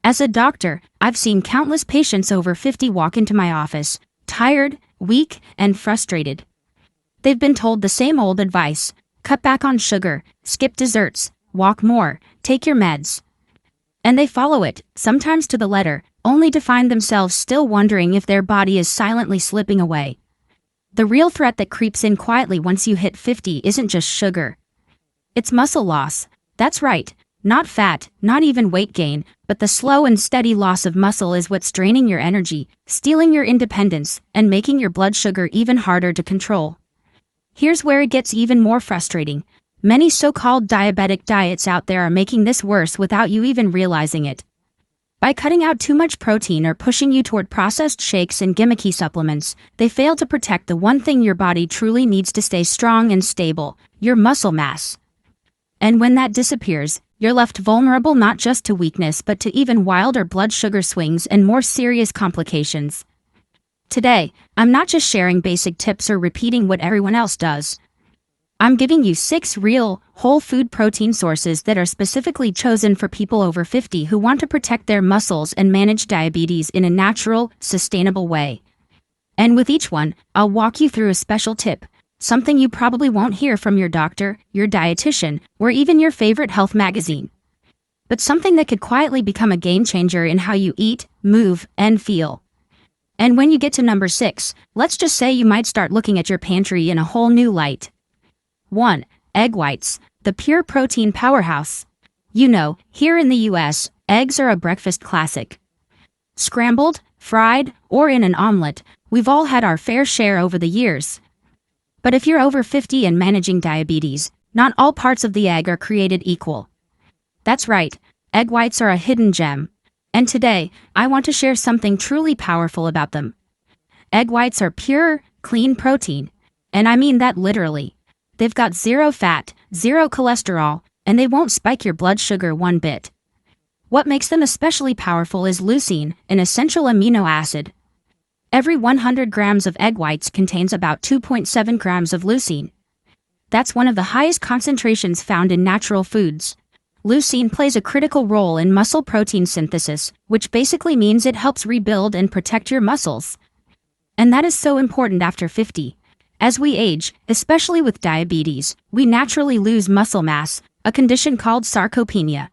As a doctor, I've seen countless patients over 50 walk into my office, tired, weak, and frustrated. They've been told the same old advice: cut back on sugar, skip desserts, walk more, take your meds. And they follow it, sometimes to the letter, only to find themselves still wondering if their body is silently slipping away. The real threat that creeps in quietly once you hit 50 isn't just sugar. It's muscle loss. That's right, not fat, not even weight gain, but the slow and steady loss of muscle is what's draining your energy, stealing your independence, and making your blood sugar even harder to control. Here's where it gets even more frustrating. Many so-called diabetic diets out there are making this worse without you even realizing it. By cutting out too much protein or pushing you toward processed shakes and gimmicky supplements, they fail to protect the one thing your body truly needs to stay strong and stable: your muscle mass. And when that disappears, you're left vulnerable not just to weakness but to even wilder blood sugar swings and more serious complications. Today, I'm not just sharing basic tips or repeating what everyone else does. I'm giving you 6 real, whole food protein sources that are specifically chosen for people over 50 who want to protect their muscles and manage diabetes in a natural, sustainable way. And with each one, I'll walk you through a special tip, something you probably won't hear from your doctor, your dietitian, or even your favorite health magazine. But something that could quietly become a game changer in how you eat, move, and feel. And when you get to number 6, let's just say you might start looking at your pantry in a whole new light. 1. Egg whites, the pure protein powerhouse. You know, here in the US, eggs are a breakfast classic. Scrambled, fried, or in an omelet, we've all had our fair share over the years. But if you're over 50 and managing diabetes, not all parts of the egg are created equal. That's right, egg whites are a hidden gem. And today, I want to share something truly powerful about them. Egg whites are pure, clean protein. And I mean that literally. They've got 0 fat, 0 cholesterol, and they won't spike your blood sugar one bit. What makes them especially powerful is leucine, an essential amino acid. Every 100 grams of egg whites contains about 2.7 grams of leucine. That's one of the highest concentrations found in natural foods. Leucine plays a critical role in muscle protein synthesis, which basically means it helps rebuild and protect your muscles. And that is so important after 50. As we age, especially with diabetes, we naturally lose muscle mass, a condition called sarcopenia.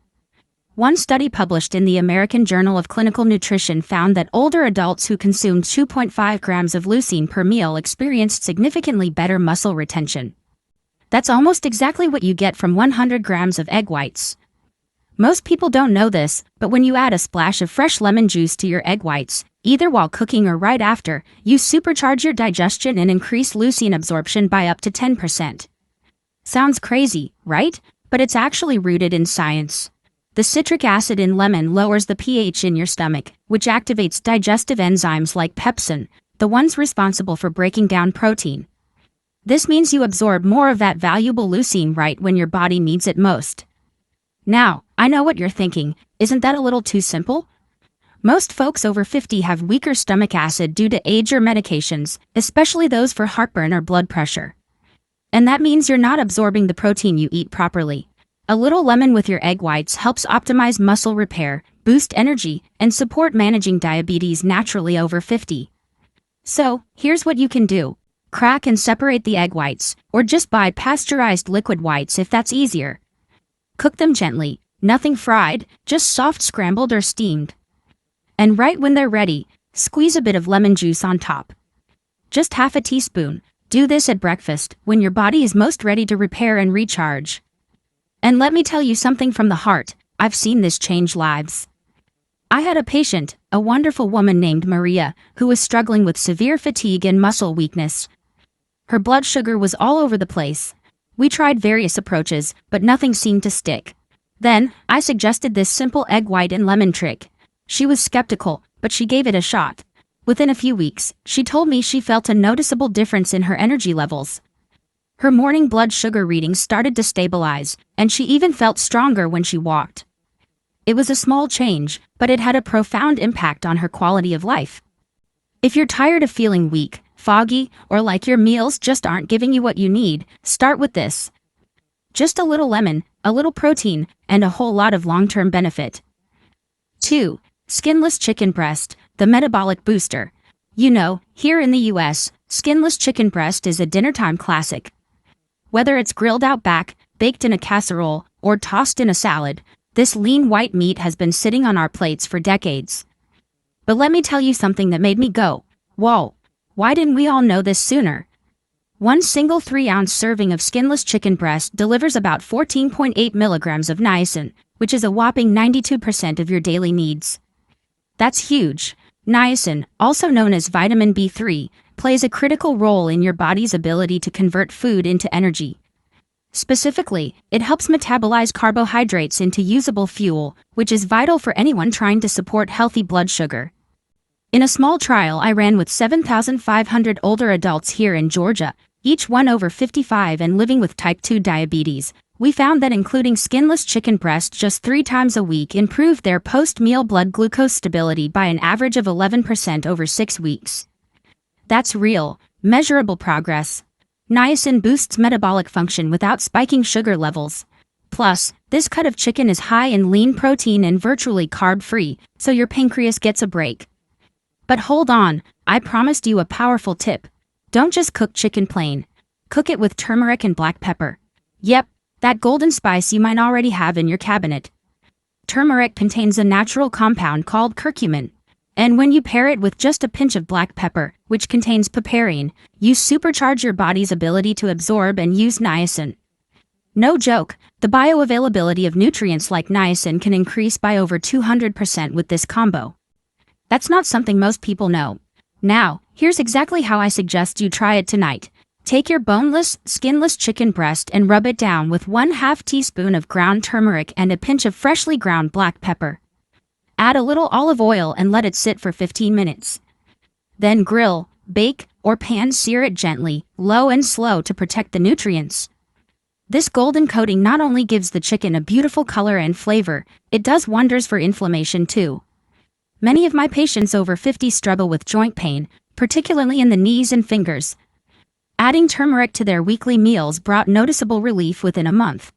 One study published in the American Journal of Clinical Nutrition found that older adults who consumed 2.5 grams of leucine per meal experienced significantly better muscle retention. That's almost exactly what you get from 100 grams of egg whites. Most people don't know this, but when you add a splash of fresh lemon juice to your egg whites, either while cooking or right after, you supercharge your digestion and increase leucine absorption by up to 10%. Sounds crazy, right? But it's actually rooted in science. The citric acid in lemon lowers the pH in your stomach, which activates digestive enzymes like pepsin, the ones responsible for breaking down protein. This means you absorb more of that valuable leucine right when your body needs it most. Now, I know what you're thinking, isn't that a little too simple? Most folks over 50 have weaker stomach acid due to age or medications, especially those for heartburn or blood pressure. And that means you're not absorbing the protein you eat properly. A little lemon with your egg whites helps optimize muscle repair, boost energy, and support managing diabetes naturally over 50. So, here's what you can do. Crack and separate the egg whites, or just buy pasteurized liquid whites if that's easier. Cook them gently, nothing fried, just soft scrambled or steamed. And right when they're ready, squeeze a bit of lemon juice on top. Just half a teaspoon. Do this at breakfast, when your body is most ready to repair and recharge. And let me tell you something from the heart, I've seen this change lives. I had a patient, a wonderful woman named Maria, who was struggling with severe fatigue and muscle weakness. Her blood sugar was all over the place. We tried various approaches, but nothing seemed to stick. Then, I suggested this simple egg white and lemon trick. She was skeptical, but she gave it a shot. Within a few weeks, she told me she felt a noticeable difference in her energy levels. Her morning blood sugar readings started to stabilize, and she even felt stronger when she walked. It was a small change, but it had a profound impact on her quality of life. If you're tired of feeling weak, foggy, or like your meals just aren't giving you what you need, start with this. Just a little lemon, a little protein, and a whole lot of long-term benefit. 2. Skinless chicken breast, the metabolic booster. You know, here in the US, skinless chicken breast is a dinnertime classic. Whether it's grilled out back, baked in a casserole, or tossed in a salad, this lean white meat has been sitting on our plates for decades. But let me tell you something that made me go, whoa, why didn't we all know this sooner? One single 3-ounce serving of skinless chicken breast delivers about 14.8 milligrams of niacin, which is a whopping 92% of your daily needs. That's huge. Niacin, also known as vitamin B3, plays a critical role in your body's ability to convert food into energy. Specifically, it helps metabolize carbohydrates into usable fuel, which is vital for anyone trying to support healthy blood sugar. In a small trial I ran with 7,500 older adults here in Georgia, each one over 55 and living with type 2 diabetes, we found that including skinless chicken breast just 3 times a week improved their post-meal blood glucose stability by an average of 11% over 6 weeks. That's real, measurable progress. Niacin boosts metabolic function without spiking sugar levels. Plus, this cut of chicken is high in lean protein and virtually carb-free, so your pancreas gets a break. But hold on, I promised you a powerful tip. Don't just cook chicken plain. Cook it with turmeric and black pepper. Yep, that golden spice you might already have in your cabinet. Turmeric contains a natural compound called curcumin. And when you pair it with just a pinch of black pepper, which contains piperine, you supercharge your body's ability to absorb and use niacin. No joke, the bioavailability of nutrients like niacin can increase by over 200% with this combo. That's not something most people know. Now, here's exactly how I suggest you try it tonight. Take your boneless, skinless chicken breast and rub it down with 1/2 teaspoon of ground turmeric and a pinch of freshly ground black pepper. Add a little olive oil and let it sit for 15 minutes. Then grill, bake, or pan-sear it gently, low and slow to protect the nutrients. This golden coating not only gives the chicken a beautiful color and flavor, it does wonders for inflammation too. Many of my patients over 50 struggle with joint pain, particularly in the knees and fingers. Adding turmeric to their weekly meals brought noticeable relief within a month.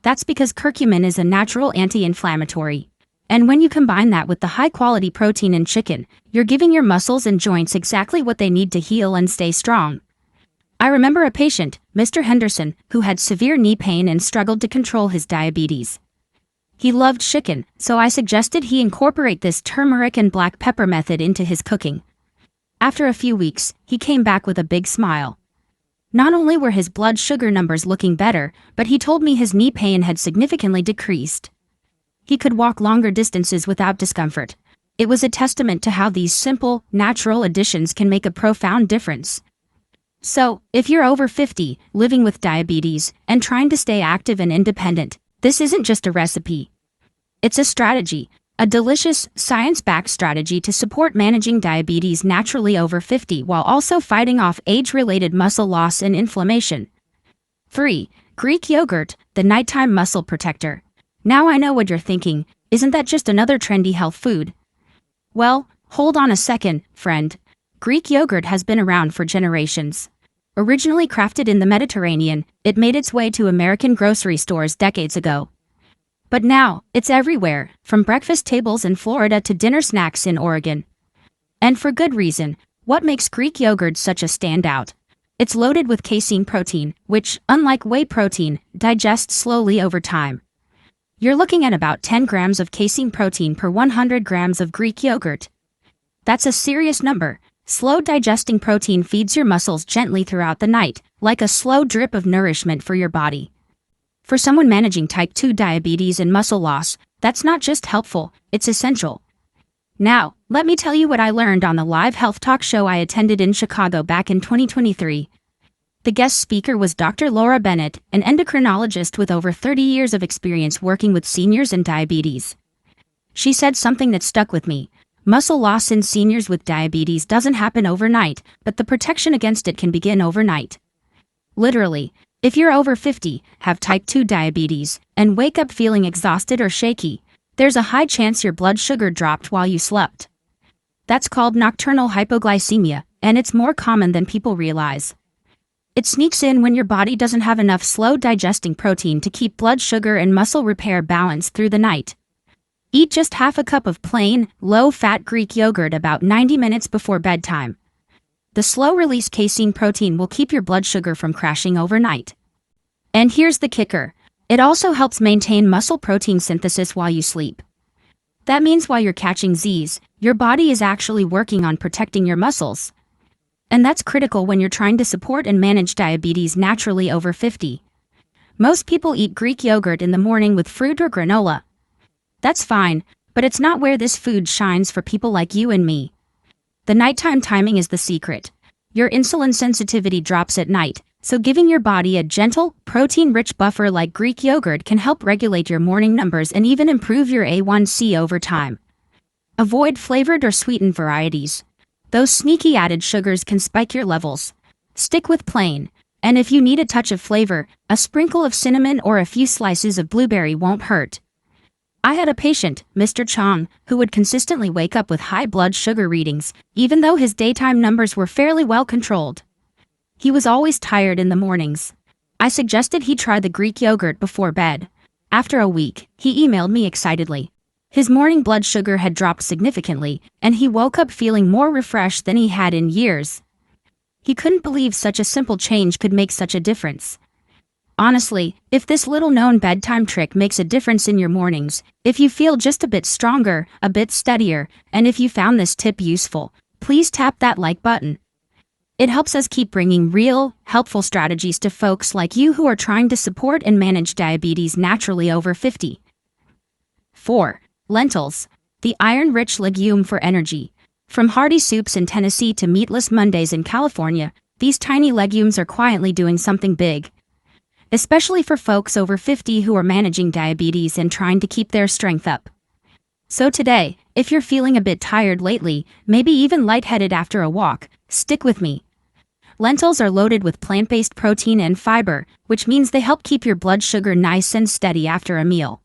That's because curcumin is a natural anti-inflammatory. And when you combine that with the high-quality protein in chicken, you're giving your muscles and joints exactly what they need to heal and stay strong. I remember a patient, Mr. Henderson, who had severe knee pain and struggled to control his diabetes. He loved chicken, so I suggested he incorporate this turmeric and black pepper method into his cooking. After a few weeks, he came back with a big smile. Not only were his blood sugar numbers looking better, but he told me his knee pain had significantly decreased. He could walk longer distances without discomfort. It was a testament to how these simple, natural additions can make a profound difference. So, if you're over 50, living with diabetes, and trying to stay active and independent, this isn't just a recipe. It's a strategy, a delicious, science-backed strategy to support managing diabetes naturally over 50 while also fighting off age-related muscle loss and inflammation. 3. Greek yogurt, the nighttime muscle protector. Now I know what you're thinking, isn't that just another trendy health food? Well, hold on a second, friend. Greek yogurt has been around for generations. Originally crafted in the Mediterranean, it made its way to American grocery stores decades ago. But now, it's everywhere, from breakfast tables in Florida to dinner snacks in Oregon. And for good reason. What makes Greek yogurt such a standout? It's loaded with casein protein, which, unlike whey protein, digests slowly over time. You're looking at about 10 grams of casein protein per 100 grams of Greek yogurt. That's a serious number. Slow digesting protein feeds your muscles gently throughout the night, like a slow drip of nourishment for your body. For someone managing type 2 diabetes and muscle loss, that's not just helpful, it's essential. Now, let me tell you what I learned on the live health talk show I attended in Chicago back in 2023. The guest speaker was Dr. Laura Bennett, an endocrinologist with over 30 years of experience working with seniors and diabetes. She said something that stuck with me. Muscle loss in seniors with diabetes doesn't happen overnight, but the protection against it can begin overnight. Literally, if you're over 50, have type 2 diabetes, and wake up feeling exhausted or shaky, there's a high chance your blood sugar dropped while you slept. That's called nocturnal hypoglycemia, and it's more common than people realize. It sneaks in when your body doesn't have enough slow digesting protein to keep blood sugar and muscle repair balanced through the night. Eat just half a cup of plain, low-fat Greek yogurt about 90 minutes before bedtime. The slow-release casein protein will keep your blood sugar from crashing overnight. And here's the kicker. It also helps maintain muscle protein synthesis while you sleep. That means while you're catching Z's, your body is actually working on protecting your muscles. And that's critical when you're trying to support and manage diabetes naturally over 50. Most people eat Greek yogurt in the morning with fruit or granola. That's fine, but it's not where this food shines for people like you and me. The nighttime timing is the secret. Your insulin sensitivity drops at night, so giving your body a gentle, protein-rich buffer like Greek yogurt can help regulate your morning numbers and even improve your A1C over time. Avoid flavored or sweetened varieties. Those sneaky added sugars can spike your levels. Stick with plain, and if you need a touch of flavor, a sprinkle of cinnamon or a few slices of blueberry won't hurt. I had a patient, Mr. Chong, who would consistently wake up with high blood sugar readings, even though his daytime numbers were fairly well controlled. He was always tired in the mornings. I suggested he try the Greek yogurt before bed. After a week, he emailed me excitedly. His morning blood sugar had dropped significantly, and he woke up feeling more refreshed than he had in years. He couldn't believe such a simple change could make such a difference. Honestly, if this little-known bedtime trick makes a difference in your mornings, if you feel just a bit stronger, a bit steadier, and if you found this tip useful, please tap that like button. It helps us keep bringing real, helpful strategies to folks like you who are trying to support and manage diabetes naturally over 50. 4. Lentils, the iron-rich legume for energy. From hearty soups in Tennessee to meatless Mondays in California, these tiny legumes are quietly doing something big. Especially for folks over 50 who are managing diabetes and trying to keep their strength up. So today, if you're feeling a bit tired lately, maybe even lightheaded after a walk, stick with me. Lentils are loaded with plant-based protein and fiber, which means they help keep your blood sugar nice and steady after a meal.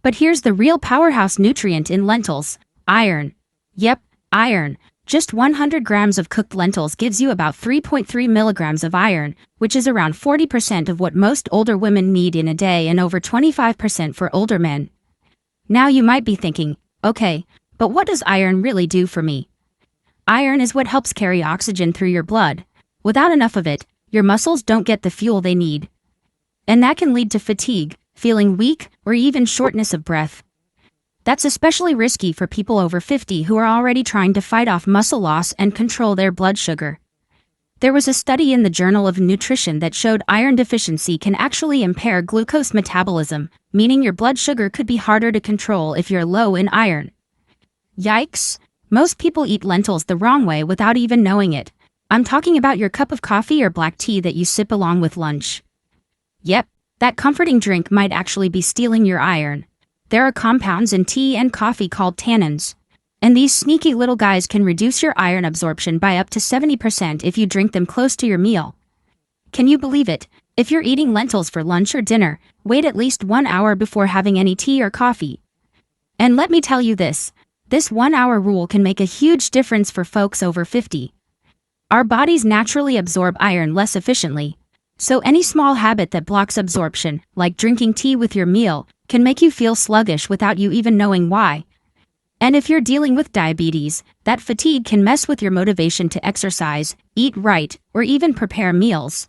But here's the real powerhouse nutrient in lentils: iron. Yep, iron. Just 100 grams of cooked lentils gives you about 3.3 milligrams of iron, which is around 40% of what most older women need in a day and over 25% for older men. Now you might be thinking, okay, but what does iron really do for me? Iron is what helps carry oxygen through your blood. Without enough of it, your muscles don't get the fuel they need. And that can lead to fatigue, feeling weak, or even shortness of breath. That's especially risky for people over 50 who are already trying to fight off muscle loss and control their blood sugar. There was a study in the Journal of Nutrition that showed iron deficiency can actually impair glucose metabolism, meaning your blood sugar could be harder to control if you're low in iron. Yikes! Most people eat lentils the wrong way without even knowing it. I'm talking about your cup of coffee or black tea that you sip along with lunch. Yep, that comforting drink might actually be stealing your iron. There are compounds in tea and coffee called tannins. And these sneaky little guys can reduce your iron absorption by up to 70% if you drink them close to your meal. Can you believe it? If you're eating lentils for lunch or dinner, wait at least 1 hour before having any tea or coffee. And let me tell you this 1 hour rule can make a huge difference for folks over 50. Our bodies naturally absorb iron less efficiently. So any small habit that blocks absorption, like drinking tea with your meal, can make you feel sluggish without you even knowing why. And if you're dealing with diabetes, that fatigue can mess with your motivation to exercise, eat right, or even prepare meals.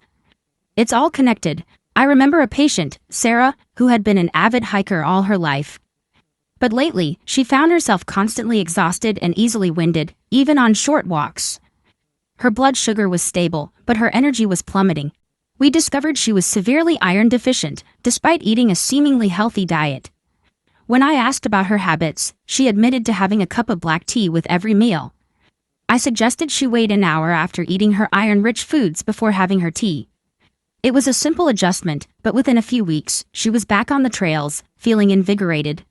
It's all connected. I remember a patient, Sarah, who had been an avid hiker all her life. But lately, she found herself constantly exhausted and easily winded, even on short walks. Her blood sugar was stable, but her energy was plummeting. We discovered she was severely iron deficient, despite eating a seemingly healthy diet. When I asked about her habits, she admitted to having a cup of black tea with every meal. I suggested she wait an hour after eating her iron-rich foods before having her tea. It was a simple adjustment, but within a few weeks, she was back on the trails, feeling invigorated.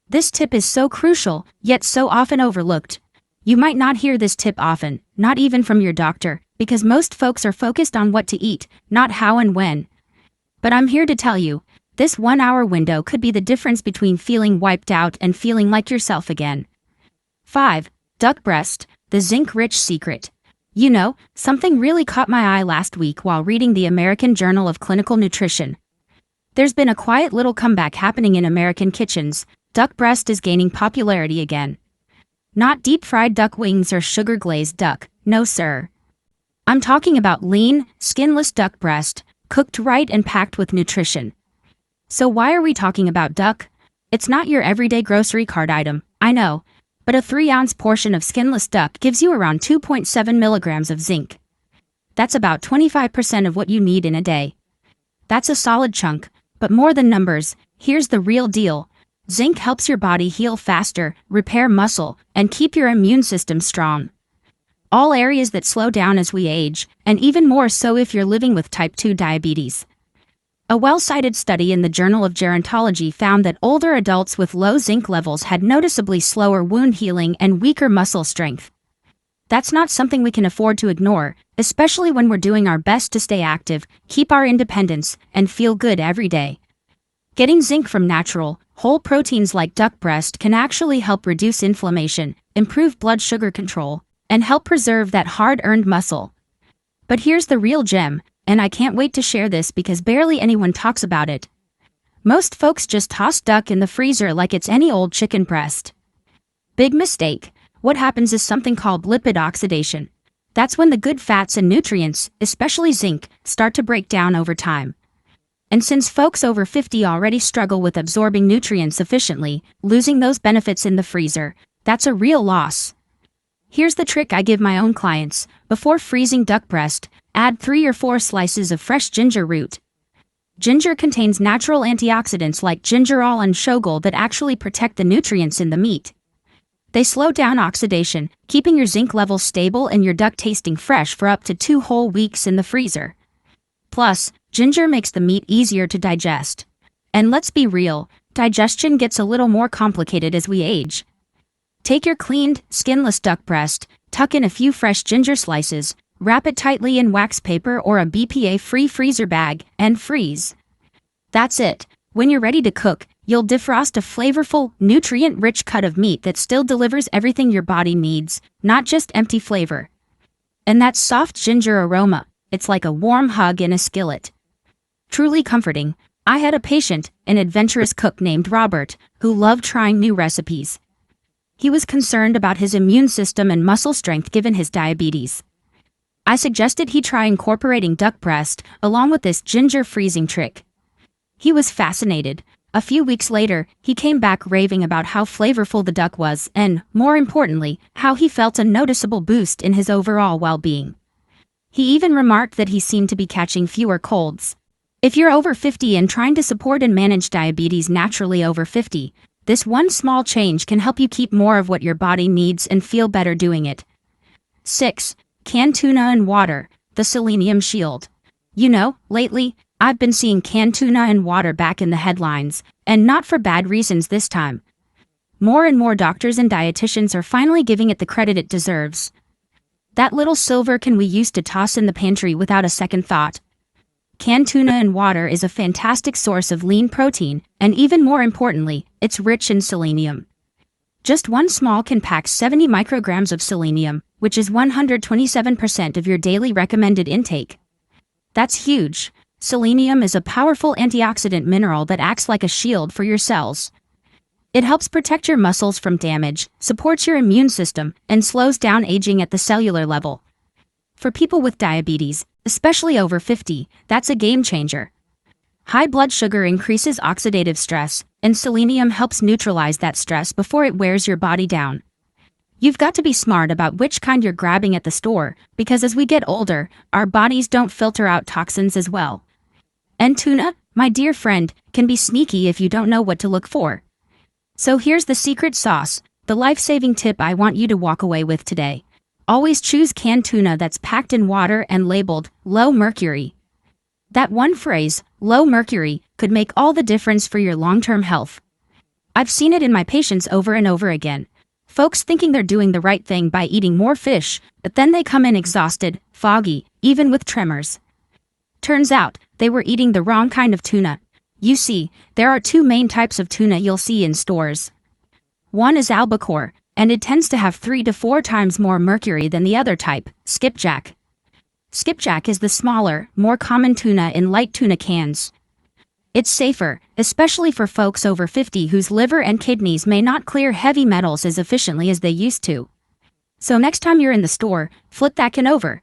This tip is so crucial, yet so often overlooked. You might not hear this tip often, not even from your doctor, because most folks are focused on what to eat, not how and when. But I'm here to tell you, this 1 hour window could be the difference between feeling wiped out and feeling like yourself again. 5. Duck breast, the zinc-rich secret. You know, something really caught my eye last week while reading the American Journal of Clinical Nutrition. There's been a quiet little comeback happening in American kitchens, duck breast is gaining popularity again. Not deep-fried duck wings or sugar-glazed duck, no sir. I'm talking about lean, skinless duck breast, cooked right and packed with nutrition. So why are we talking about duck? It's not your everyday grocery cart item, I know, but a 3-ounce portion of skinless duck gives you around 2.7 milligrams of zinc. That's about 25% of what you need in a day. That's a solid chunk, but more than numbers, here's the real deal. Zinc helps your body heal faster, repair muscle, and keep your immune system strong. All areas that slow down as we age, and even more so if you're living with type 2 diabetes. A well-cited study in the Journal of Gerontology found that older adults with low zinc levels had noticeably slower wound healing and weaker muscle strength. That's not something we can afford to ignore, especially when we're doing our best to stay active, keep our independence, and feel good every day. Getting zinc from natural, whole proteins like duck breast can actually help reduce inflammation, improve blood sugar control, and help preserve that hard-earned muscle. But here's the real gem, and I can't wait to share this because barely anyone talks about it. Most folks just toss duck in the freezer like it's any old chicken breast. Big mistake. What happens is something called lipid oxidation. That's when the good fats and nutrients, especially zinc, start to break down over time. And since folks over 50 already struggle with absorbing nutrients efficiently, losing those benefits in the freezer, that's a real loss. Here's the trick I give my own clients. Before freezing duck breast, add 3 or 4 slices of fresh ginger root. Ginger contains natural antioxidants like gingerol and shogal that actually protect the nutrients in the meat. They slow down oxidation, keeping your zinc levels stable and your duck tasting fresh for up to 2 whole weeks in the freezer. Plus, ginger makes the meat easier to digest. And let's be real, digestion gets a little more complicated as we age. Take your cleaned, skinless duck breast, tuck in a few fresh ginger slices, wrap it tightly in wax paper or a BPA-free freezer bag, and freeze. That's it. When you're ready to cook, you'll defrost a flavorful, nutrient-rich cut of meat that still delivers everything your body needs, not just empty flavor. And that soft ginger aroma, it's like a warm hug in a skillet. Truly comforting. I had a patient, an adventurous cook named Robert, who loved trying new recipes. He was concerned about his immune system and muscle strength given his diabetes. I suggested he try incorporating duck breast along with this ginger freezing trick. He was fascinated. A few weeks later, he came back raving about how flavorful the duck was and, more importantly, how he felt a noticeable boost in his overall well-being. He even remarked that he seemed to be catching fewer colds. If you're over 50 and trying to support and manage diabetes naturally over 50, this one small change can help you keep more of what your body needs and feel better doing it. 6. Canned tuna and water, the selenium shield. You know, lately, I've been seeing canned tuna and water back in the headlines, and not for bad reasons this time. More and more doctors and dietitians are finally giving it the credit it deserves. That little silver can we used to toss in the pantry without a second thought. Canned tuna and water is a fantastic source of lean protein, and even more importantly, it's rich in selenium. Just one small can pack 70 micrograms of selenium, which is 127% of your daily recommended intake. That's huge. Selenium is a powerful antioxidant mineral that acts like a shield for your cells. It helps protect your muscles from damage, supports your immune system, and slows down aging at the cellular level. For people with diabetes, especially over 50, that's a game changer. High blood sugar increases oxidative stress, and selenium helps neutralize that stress before it wears your body down. You've got to be smart about which kind you're grabbing at the store, because as we get older, our bodies don't filter out toxins as well. And tuna, my dear friend, can be sneaky if you don't know what to look for. So here's the secret sauce, the life-saving tip I want you to walk away with today. Always choose canned tuna that's packed in water and labeled low mercury. That one phrase, low mercury, could make all the difference for your long-term health. I've seen it in my patients over and over again. Folks thinking they're doing the right thing by eating more fish, but then they come in exhausted, foggy, even with tremors. Turns out, they were eating the wrong kind of tuna. You see, there are 2 main types of tuna you'll see in stores. One is albacore, and it tends to have 3 to 4 times more mercury than the other type, skipjack. Skipjack is the smaller, more common tuna in light tuna cans. It's safer, especially for folks over 50 whose liver and kidneys may not clear heavy metals as efficiently as they used to. So next time you're in the store, flip that can over.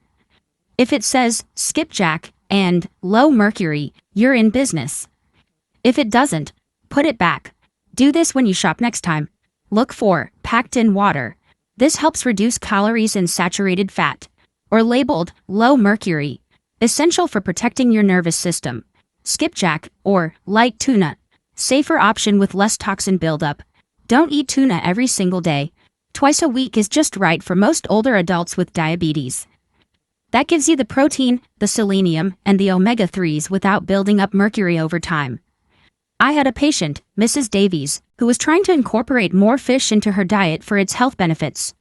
If it says skipjack and low mercury, you're in business. If it doesn't, put it back. Do this when you shop next time. Look for packed in water. This helps reduce calories and saturated fat. Or labeled low mercury, essential for protecting your nervous system. Skipjack or light tuna, safer option with less toxin buildup. Don't eat tuna every single day. Twice a week is just right for most older adults with diabetes. That gives you the protein, the selenium, and the omega-3s without building up mercury over time. I had a patient, Mrs. Davies, who was trying to incorporate more fish into her diet for its health benefits.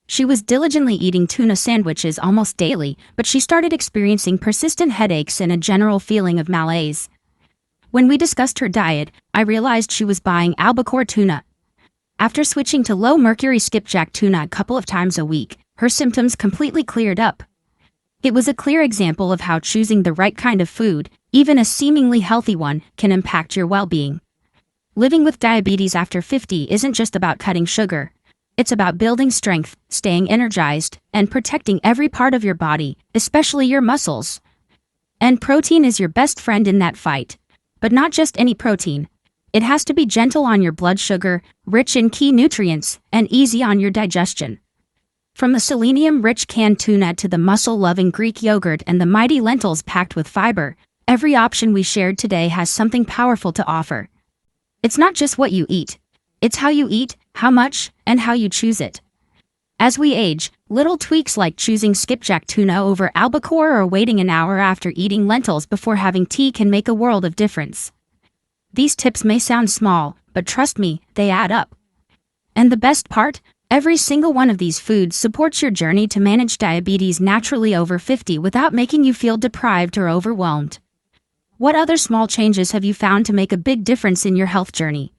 She was diligently eating tuna sandwiches almost daily, but she started experiencing persistent headaches and a general feeling of malaise. When we discussed her diet, I realized she was buying albacore tuna. After switching to low-mercury skipjack tuna a couple of times a week, her symptoms completely cleared up. It was a clear example of how choosing the right kind of food, even a seemingly healthy one, can impact your well-being. Living with diabetes after 50 isn't just about cutting sugar. It's about building strength, staying energized, and protecting every part of your body, especially your muscles. And protein is your best friend in that fight. But not just any protein. It has to be gentle on your blood sugar, rich in key nutrients, and easy on your digestion. From the selenium-rich canned tuna to the muscle-loving Greek yogurt and the mighty lentils packed with fiber, every option we shared today has something powerful to offer. It's not just what you eat. It's how you eat, how much, and how you choose it. As we age, little tweaks like choosing skipjack tuna over albacore or waiting an hour after eating lentils before having tea can make a world of difference. These tips may sound small, but trust me, they add up. And the best part? Every single one of these foods supports your journey to manage diabetes naturally over 50 without making you feel deprived or overwhelmed. What other small changes have you found to make a big difference in your health journey?